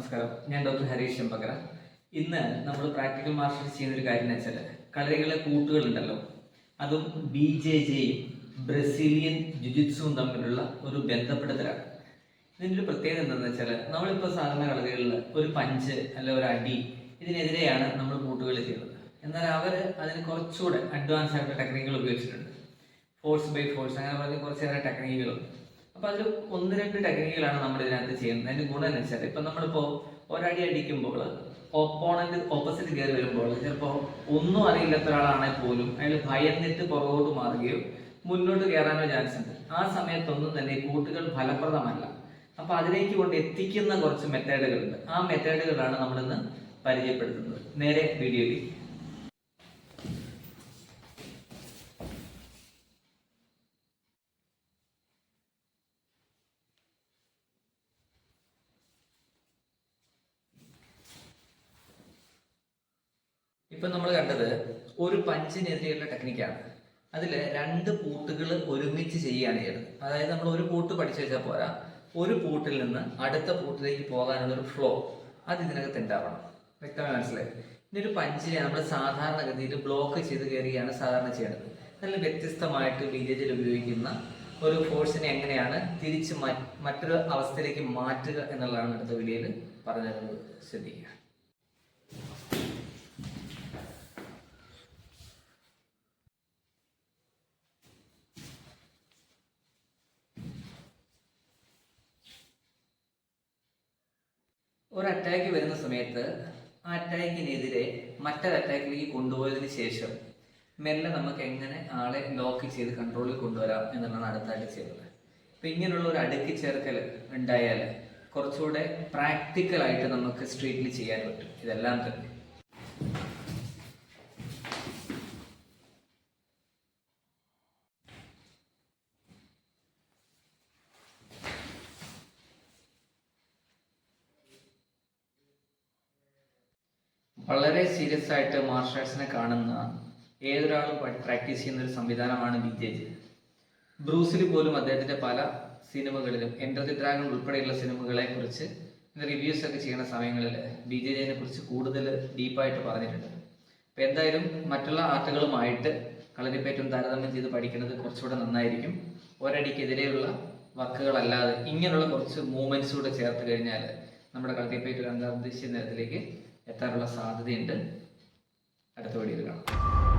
നമസ്കാരം, ഞാൻ ഡോക്ടർ ഹരീഷ് ചെമ്പകര. ഇന്ന് നമ്മൾ പ്രാക്ടിക്കൽ മാസ്റ്റർ ചെയ്യുന്ന ഒരു കാര്യം എന്ന് വെച്ചാൽ കളികളിലെ കൂട്ടുകളുണ്ടല്ലോ, അതും BJJയും ബ്രസീലിയൻ ജുജിത്സുവും തമ്മിലുള്ള ഒരു ബന്ധപ്പെടുത്തലാണ്. ഇതിൻ്റെ ഒരു പ്രത്യേകത എന്താണെന്ന് വെച്ചാൽ നമ്മളിപ്പോൾ സാധാരണ കളികളിൽ ഒരു പഞ്ച് അല്ല ഒരു അടി ഇതിനെതിരെയാണ് നമ്മൾ കൂട്ടുകൾ ചെയ്യുന്നത്. എന്നാൽ അവർ അതിന് കുറച്ചുകൂടെ അഡ്വാൻസ് ആയിട്ടുള്ള ടെക്നിക്കുകൾ ഉപയോഗിച്ചിട്ടുണ്ട്. ഫോഴ്സ് ബൈ ഫോഴ്സ് അങ്ങനെ പറഞ്ഞ് കുറച്ചേറെ ടെക്നിക്കുകളുണ്ട്. അപ്പോൾ അതിൽ 1-2 ടെക്നിക്കുകളാണ് നമ്മൾ ഇതിനകത്ത് ചെയ്യുന്നത്. അതിൻ്റെ ഗുണം എന്ന് വെച്ചാൽ ഇപ്പം നമ്മളിപ്പോൾ ഒരടി അടിക്കുമ്പോൾ ഓപ്പോണന്റ് ഓപ്പോസിറ്റ് കയറി വരുമ്പോൾ ചിലപ്പോൾ ഒന്നും അറിയില്ലാത്ത ഒരാളാണെങ്കിൽ പോലും അയാൾ ഭയന്നിട്ട് പുറകോട്ട് മാറുകയോ മുന്നോട്ട് കയറാനോ ചാൻസ് ഉണ്ട്. ആ സമയത്തൊന്നും തന്നെ ഈ കൂട്ടുകൾ ഫലപ്രദമല്ല. അപ്പോൾ അതിലേക്ക് കൊണ്ട് എത്തിക്കുന്ന കുറച്ച് മെത്തേഡുകളുണ്ട്. ആ മെത്തേഡുകളാണ് നമ്മളിന്ന് പരിചയപ്പെടുത്തുന്നത്. നേരെ വീഡിയോയിലേക്ക്. ഇപ്പം നമ്മൾ കണ്ടത് ഒരു പഞ്ചിനെതിരെയുള്ള ടെക്നിക്കാണ്. അതിൽ 2 പൂട്ടുകൾ ഒരുമിച്ച് ചെയ്യുകയാണ് ചെയ്യുന്നത്. അതായത് നമ്മൾ ഒരു പൂട്ട് പഠിച്ചു വെച്ചാൽ പോരാ, ഒരു പൂട്ടിൽ നിന്ന് അടുത്ത പൂട്ടിലേക്ക് പോകാനുള്ള ഒരു ഫ്ലോ അത് ഇതിനകത്ത് ഉണ്ടാവണം. വ്യക്തമായി മനസ്സിലായി. ഇനി ഒരു പഞ്ചിനെ നമ്മൾ സാധാരണഗതിയിൽ ബ്ലോക്ക് ചെയ്ത് കയറുകയാണ് സാധാരണ ചെയ്യുന്നത്. അതിൽ വ്യത്യസ്തമായിട്ട് BJJ ഉപയോഗിക്കുന്ന ഒരു ഫോഴ്സിനെ എങ്ങനെയാണ് തിരിച്ച് മറ്റൊരു അവസ്ഥയിലേക്ക് മാറ്റുക എന്നുള്ളതാണ് അടുത്ത വീഡിയോയിൽ പറഞ്ഞത്. ശ്രദ്ധിക്കുക. ഒരു അറ്റാക്ക് വരുന്ന സമയത്ത് ആ അറ്റാക്കിനെതിരെ മറ്റൊരു അറ്റാക്കിലേക്ക് കൊണ്ടുപോയതിന് ശേഷം മെല്ലെ നമുക്ക് എങ്ങനെ ആളെ ലോക്ക് ചെയ്ത് കൺട്രോളിൽ കൊണ്ടുവരാം എന്നുള്ളതാണ് അടുത്തായിട്ട് ചെയ്യുന്നത്. അപ്പം ഇങ്ങനെയുള്ള ഒരു അടുക്കി ചേർക്കൽ ഉണ്ടായാൽ കുറച്ചുകൂടെ പ്രാക്ടിക്കലായിട്ട് നമുക്ക് സ്ട്രീറ്റിൽ ചെയ്യാൻ പറ്റും. ഇതെല്ലാം തന്നെ വളരെ സീരിയസ് ആയിട്ട് മാർഷൽ ആർട്സിനെ കാണുന്ന ഏതൊരാളും പ്രാക്ടീസ് ചെയ്യുന്ന ഒരു സംവിധാനമാണ് BJJ. ബ്രൂസിലി പോലും അദ്ദേഹത്തിന്റെ പല സിനിമകളിലും എൻ്റർ ദി ഡ്രാഗൺ ഉൾപ്പെടെയുള്ള സിനിമകളെ കുറിച്ച് റിവ്യൂസ് ഒക്കെ ചെയ്യുന്ന സമയങ്ങളിൽ BJJനെ കുറിച്ച് കൂടുതൽ ഡീപ്പായിട്ട് പറഞ്ഞിട്ടുണ്ട്. അപ്പം എന്തായാലും മറ്റുള്ള ആർട്ടുകളുമായിട്ട് കളരിപ്പയറ്റും താരതമ്യം ചെയ്ത് പഠിക്കുന്നത് കുറച്ചുകൂടെ നന്നായിരിക്കും. ഒരടിക്കെതിരെയുള്ള വർക്കുകളല്ലാതെ ഇങ്ങനെയുള്ള കുറച്ച് മൂവ്മെന്റ്സ് കൂടെ ചേർത്ത് കഴിഞ്ഞാൽ നമ്മുടെ കളരിപ്പയറ്റ് അന്തർദേശീയ നിലത്തിലേക്ക് എത്താനുള്ള സാധ്യതയുണ്ട്. അടുത്ത വീഡിയോയിൽ കാണാം.